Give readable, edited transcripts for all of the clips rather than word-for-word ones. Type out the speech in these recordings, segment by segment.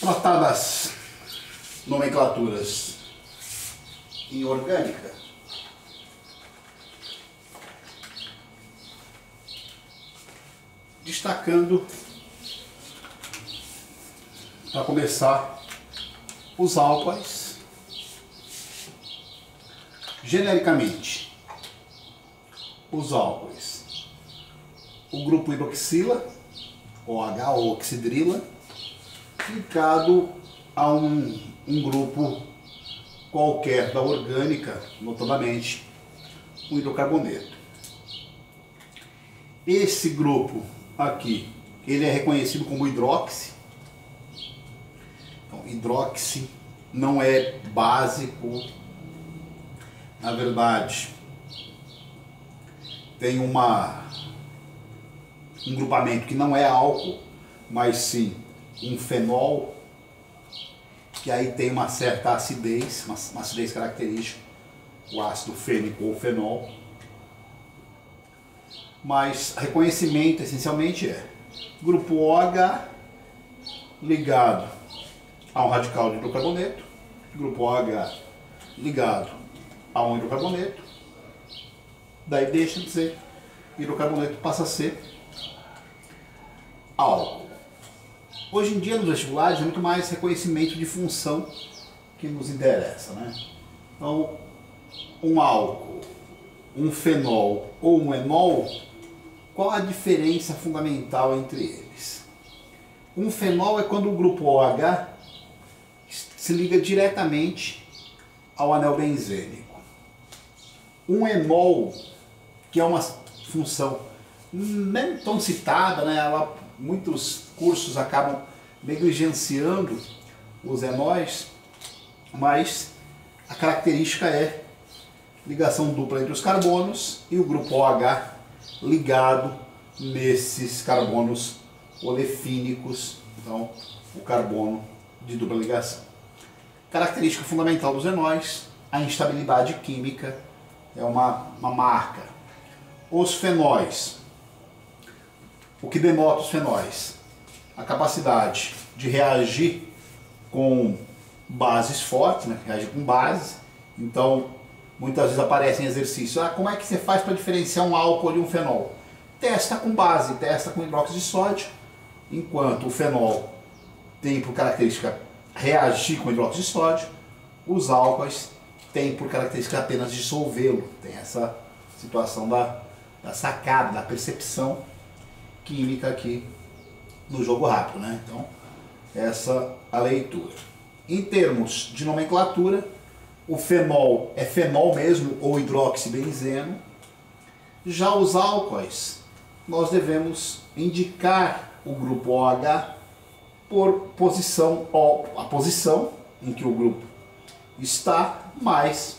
tratar das nomenclaturas em orgânica, destacando, para começar, os álcoois. Genericamente, os álcoois, o grupo hidroxila, OH ou oxidrila, ligado a um grupo qualquer da orgânica, notadamente o hidrocarboneto. Esse grupo aqui, ele é reconhecido como hidroxi. Então, hidroxi não é básico, na verdade tem um grupamento que não é álcool, mas sim um fenol, que aí tem uma certa acidez, uma acidez característica, o ácido fênico ou fenol. Mas reconhecimento essencialmente é grupo OH ligado a um radical de hidrocarboneto, grupo OH ligado a um hidrocarboneto, daí deixa de ser hidrocarboneto, passa a ser álcool. Hoje em dia nos vestibulares é muito mais reconhecimento de função que nos interessa, né? Então, um álcool, um fenol ou um enol, qual a diferença fundamental entre eles? Um fenol é quando o grupo OH se liga diretamente ao anel benzênico. Um enol, que é uma função nem tão citada, né? Muitos cursos acabam negligenciando os enóis, mas a característica é ligação dupla entre os carbonos e o grupo OH ligado nesses carbonos olefínicos, então o carbono de dupla ligação. Característica fundamental dos enóis, a instabilidade química é uma marca. Os fenóis, o que denota os fenóis? A capacidade de reagir com bases fortes, né? Reagir com bases. Então, muitas vezes aparecem exercícios. Como é que você faz para diferenciar um álcool de um fenol? Testa com base, testa com hidróxido de sódio. Enquanto o fenol tem por característica reagir com hidróxido de sódio, os álcoois têm por característica apenas dissolvê-lo. Tem essa situação da sacada, da percepção química aqui no jogo rápido, né? Então, essa a leitura. Em termos de nomenclatura, o fenol é fenol mesmo ou hidroxibenzeno. Já os álcoois, nós devemos indicar o grupo OH por posição, a posição em que o grupo está, mais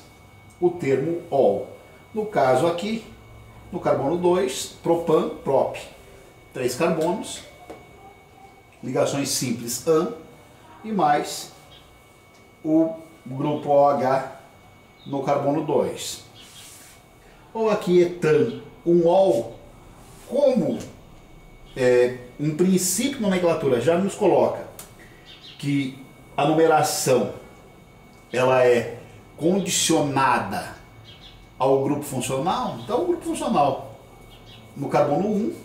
o termo ol. No caso aqui, no carbono 2, propan, prop, 3 carbonos, ligações simples AN, e mais o grupo OH no carbono 2. Ou aqui etan, um ol, como um princípio de nomenclatura já nos coloca que a numeração ela é condicionada ao grupo funcional, então o grupo funcional no carbono 1,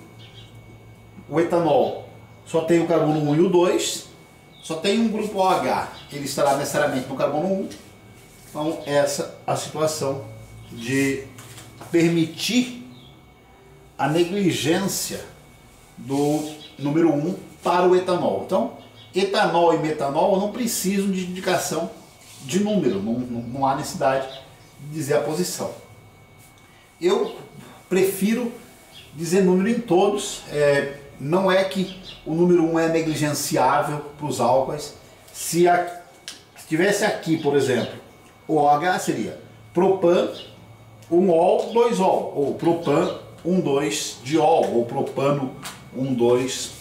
o etanol só tem o carbono 1 e o 2, só tem um grupo OH, ele estará necessariamente no carbono 1. Então essa é a situação de permitir a negligência do número 1 para o etanol. Então, etanol e metanol não precisam de indicação de número, não há necessidade de dizer a posição. Eu prefiro dizer número em todos, não é que o número 1 é negligenciável para os álcoois. Se tivesse aqui, por exemplo, o OH seria propan, 1ol, 2ol, ou propan, 1,2 diol, ou propano, 1,2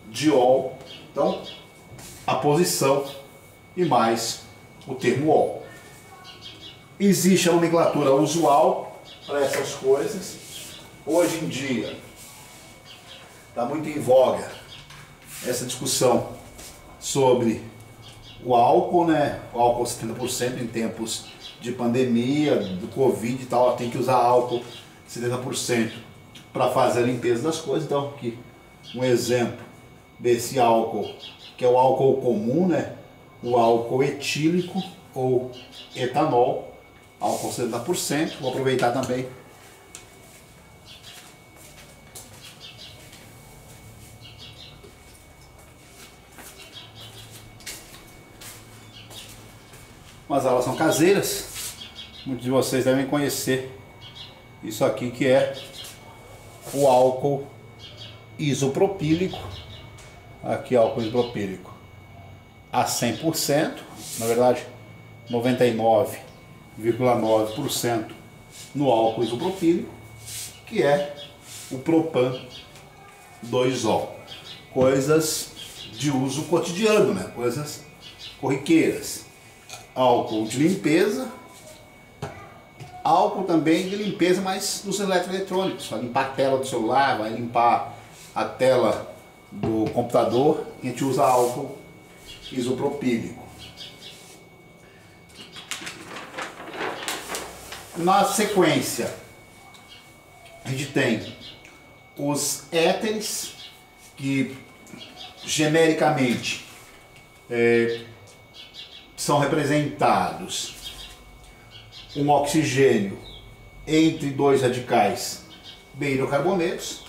diol. Então, a posição e mais o termo ol. Existe a nomenclatura usual para essas coisas. Hoje em dia, está muito em voga essa discussão sobre o álcool, né? O álcool 70% em tempos de pandemia, do Covid e tal, tem que usar álcool 70% para fazer a limpeza das coisas. Então, aqui um exemplo desse álcool, que é o álcool comum, né? O álcool etílico ou etanol, álcool 70%. Vou aproveitar também as aulas são caseiras, muitos de vocês devem conhecer isso aqui, que é o álcool isopropílico. Aqui álcool isopropílico a 100%, na verdade 99,9% no álcool isopropílico, que é o propan 2-ol. Coisas de uso cotidiano, né? Coisas corriqueiras. Álcool de limpeza, álcool também de limpeza, mas dos eletroeletrônicos. Vai limpar a tela do celular, vai limpar a tela do computador, a gente usa álcool isopropílico. Na sequência, a gente tem os éteres, que genericamente são representados um oxigênio entre dois radicais de hidrocarbonetos.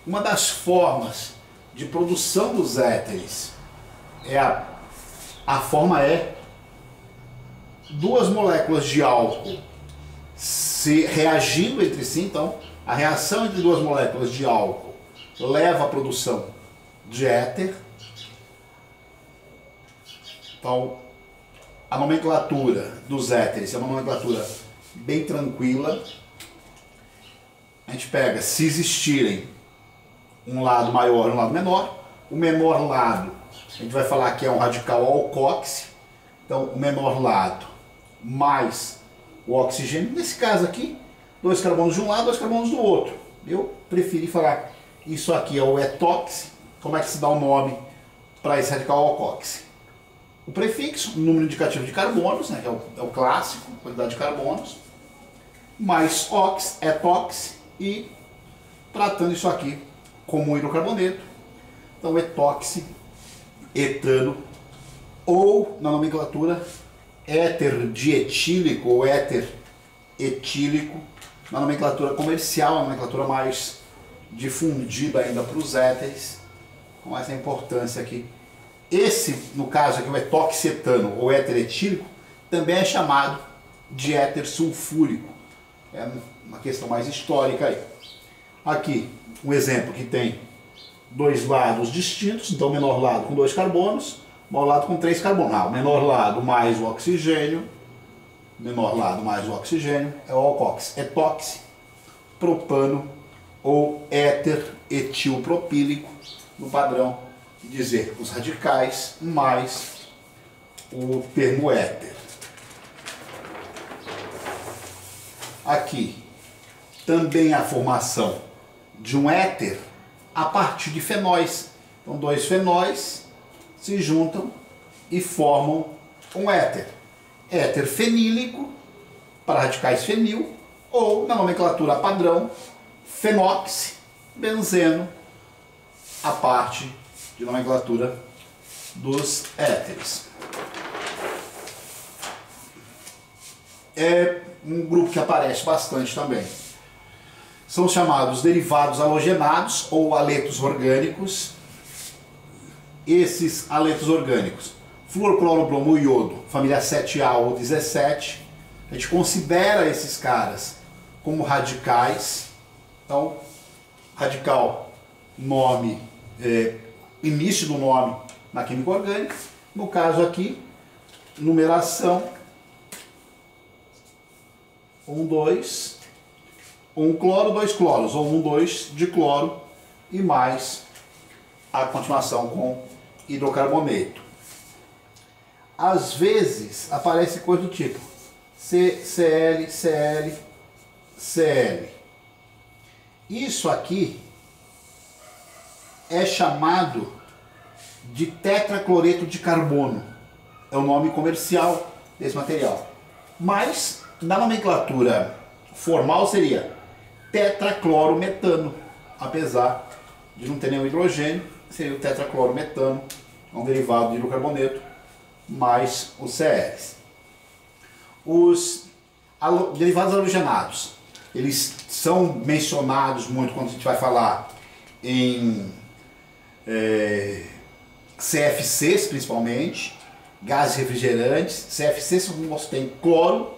Uma das formas de produção dos éteres a forma é duas moléculas de álcool se reagindo entre si. Então, a reação entre duas moléculas de álcool leva à produção de éter. Então, a nomenclatura dos éteres é uma nomenclatura bem tranquila. A gente pega, se existirem um lado maior e um lado menor. O menor lado, a gente vai falar que é um radical alcóxi. Então, o menor lado mais o oxigênio. Nesse caso aqui, 2 carbonos de um lado, 2 carbonos do outro. Eu preferi falar isso aqui é o etóxi. Como é que se dá o nome para esse radical alcóxi? O prefixo, o número indicativo de carbonos, né, que é o clássico, quantidade de carbonos, mais ox, etóxi, e tratando isso aqui como um hidrocarboneto, então etóxi, etano, ou na nomenclatura éter dietílico ou éter etílico, na nomenclatura comercial, a nomenclatura mais difundida ainda para os éteres, com essa importância aqui. Esse, no caso aqui, o etoxetano ou éter etílico, também é chamado de éter sulfúrico. É uma questão mais histórica aí. Aqui, um exemplo que tem dois lados distintos, então o menor lado com 2 carbonos, o maior lado com 3 carbonos. O menor lado mais o oxigênio, é o alcóxi. Etóxi, propano ou éter etilpropílico, no padrão dizer os radicais mais o termo éter. Aqui também a formação de um éter a partir de fenóis. Então, 2 fenóis se juntam e formam um éter. Éter fenílico para radicais fenil, ou na nomenclatura padrão, fenóxi, benzeno, a parte de nomenclatura dos éteres. É um grupo que aparece bastante também. São chamados derivados halogenados ou aletos orgânicos. Esses aletos orgânicos, flúor, cloro, bromo e iodo, família 7A ou 17, a gente considera esses caras como radicais. Então, radical, nome, início do nome na química orgânica. No caso aqui, numeração 1, 2, 1 cloro, 2 cloros, ou 1, 2 de cloro e mais a continuação com hidrocarboneto. Às vezes aparece coisa do tipo CCl, Cl, Cl. Isso aqui é chamado de tetracloreto de carbono, é o nome comercial desse material. Mas na nomenclatura formal seria tetraclorometano, apesar de não ter nenhum hidrogênio, seria o tetraclorometano, é um derivado de hidrocarboneto, mais os CRs. Os derivados halogenados, eles são mencionados muito quando a gente vai falar em CFCs, principalmente, gases refrigerantes. CFCs são compostos que têm cloro,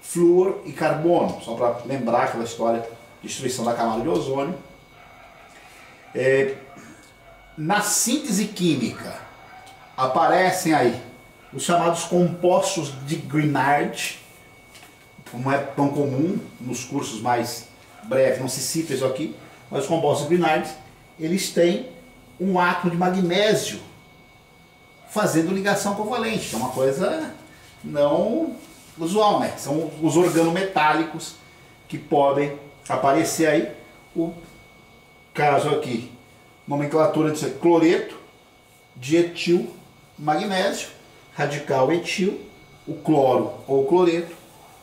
flúor e carbono, só para lembrar aquela história de destruição da camada de ozônio. Na síntese química aparecem aí os chamados compostos de Grignard, não é tão comum nos cursos mais breves, não se cita isso aqui, mas os compostos de Grignard, eles têm um átomo de magnésio fazendo ligação covalente, que é uma coisa não usual, né? São os organometálicos que podem aparecer aí. O caso aqui, nomenclatura de cloreto, dietil, magnésio, radical etil, o cloro ou cloreto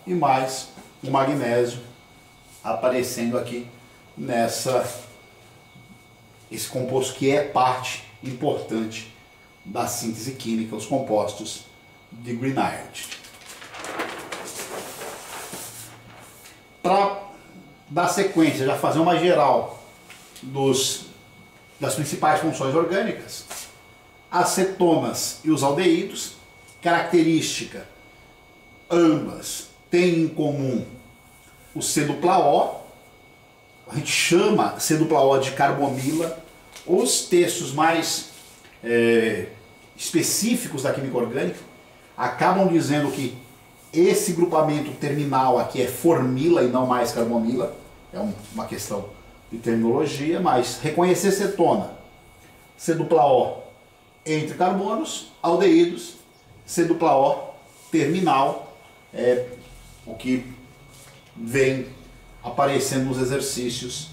e mais o magnésio aparecendo aqui esse composto que é parte importante da síntese química, os compostos de Grignard. Para dar sequência, já fazer uma geral das principais funções orgânicas, as cetonas e os aldeídos, característica, ambas têm em comum o C-O, a gente chama C-O de carbomila. Os textos mais específicos da química orgânica acabam dizendo que esse grupamento terminal aqui é formila e não mais carbomila, é uma questão de terminologia, mas reconhecer cetona, C-O entre carbonos, aldeídos, C-O terminal, é o que vem aparecendo nos exercícios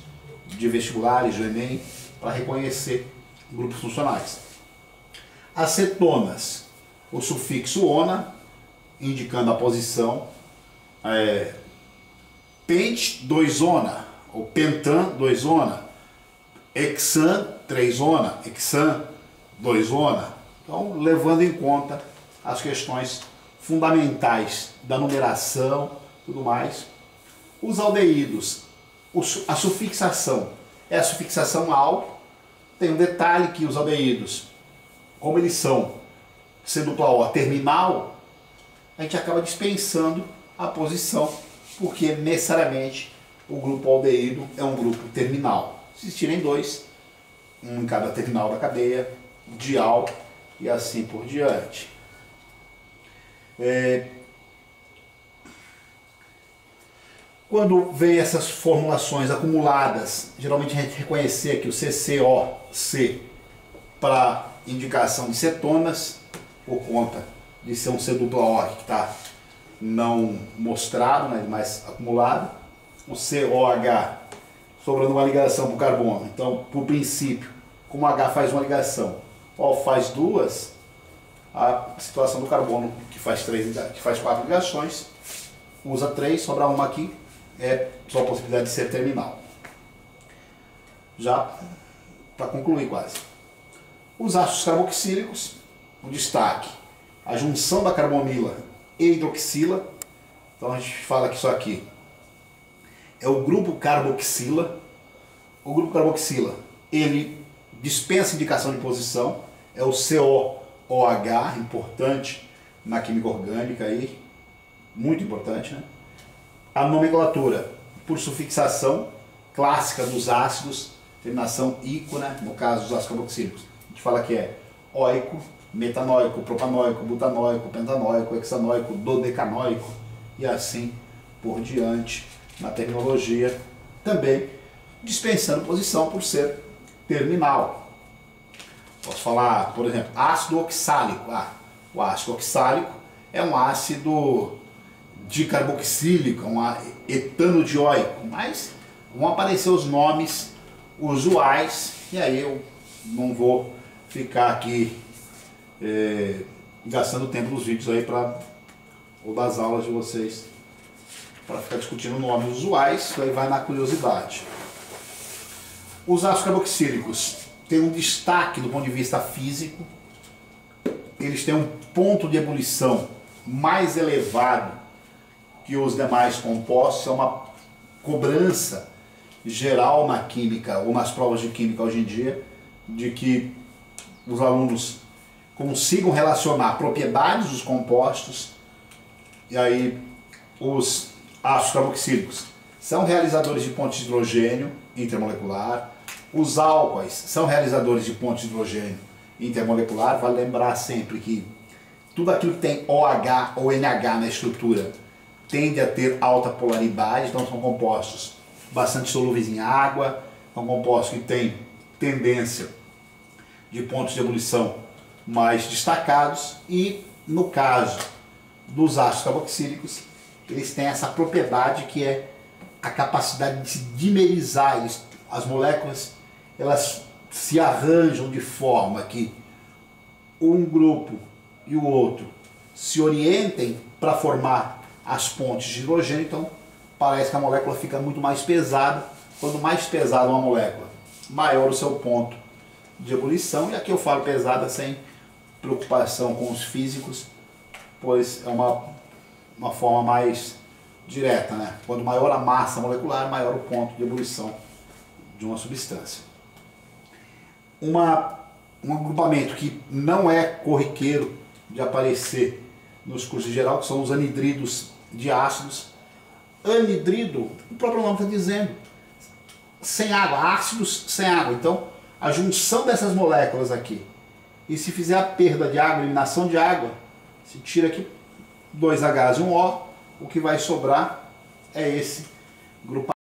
de vestibulares, do Enem, para reconhecer grupos funcionais. As cetonas, o sufixo ona, indicando a posição, pent, 2-ona, ou pentan, 2-ona, hexan, 3-ona, hexan, 2-ona. Então, levando em conta as questões fundamentais da numeração, tudo mais. Os aldeídos, a sufixação é a sufixação al. Tem um detalhe que os aldeídos, como eles são C-O terminal, a gente acaba dispensando a posição, porque necessariamente o grupo aldeído é um grupo terminal. Se existirem dois, um em cada terminal da cadeia, dial e assim por diante. Quando vem essas formulações acumuladas, geralmente a gente reconhecer aqui o CCOC para indicação de cetonas, por conta de ser um C-O que está não mostrado, né, mas acumulado. O COH sobrando uma ligação para o carbono. Então, por princípio, como H faz uma ligação, O faz duas, a situação do carbono que faz 4 ligações, usa 3, sobra uma aqui, é só a possibilidade de ser terminal. Já para concluir quase. Os ácidos carboxílicos, o destaque, a junção da carbomila e hidroxila. Então a gente fala que isso aqui é o grupo carboxila. O grupo carboxila, ele dispensa indicação de posição, é o COOH, importante na química orgânica aí, muito importante, né? A nomenclatura por sufixação clássica dos ácidos, terminação ico, né? No caso dos ácidos carboxílicos, a gente fala que é oico, metanoico, propanoico, butanoico, pentanoico, hexanoico, dodecanoico e assim por diante na terminologia, também dispensando posição por ser terminal. Posso falar, por exemplo, ácido oxálico. O ácido oxálico é um ácido dicarboxílico, um etano dioico, mas vão aparecer os nomes usuais e aí eu não vou ficar aqui gastando tempo dos vídeos aí ou das aulas de vocês para ficar discutindo nomes usuais, isso aí vai na curiosidade. Os ácidos carboxílicos têm um destaque do ponto de vista físico, eles têm um ponto de ebulição mais elevado que os demais compostos, é uma cobrança geral na química ou nas provas de química hoje em dia, de que os alunos consigam relacionar propriedades dos compostos, e aí os ácidos carboxílicos são realizadores de pontes de hidrogênio intermolecular, os álcoois são realizadores de pontes de hidrogênio intermolecular. Vale lembrar sempre que tudo aquilo que tem OH ou NH na estrutura tende a ter alta polaridade, então são compostos bastante solúveis em água, são compostos que têm tendência de pontos de ebulição mais destacados, e no caso dos ácidos carboxílicos, eles têm essa propriedade que é a capacidade de se dimerizar. As moléculas, elas se arranjam de forma que um grupo e o outro se orientem para formar as pontes de hidrogênio. Então parece que a molécula fica muito mais pesada. Quanto mais pesada uma molécula, maior o seu ponto de ebulição. E aqui eu falo pesada sem preocupação com os físicos, pois é uma forma mais direta, né? Quanto maior a massa molecular, maior o ponto de ebulição de uma substância. Um agrupamento que não é corriqueiro de aparecer nos cursos de geral, que são os anidridos de ácidos. Anidrido, o próprio nome está dizendo, sem água, ácidos sem água. Então, a junção dessas moléculas aqui, e se fizer a perda de água, eliminação de água, se tira aqui 2 Hs e 1 O, o que vai sobrar é esse grupamento.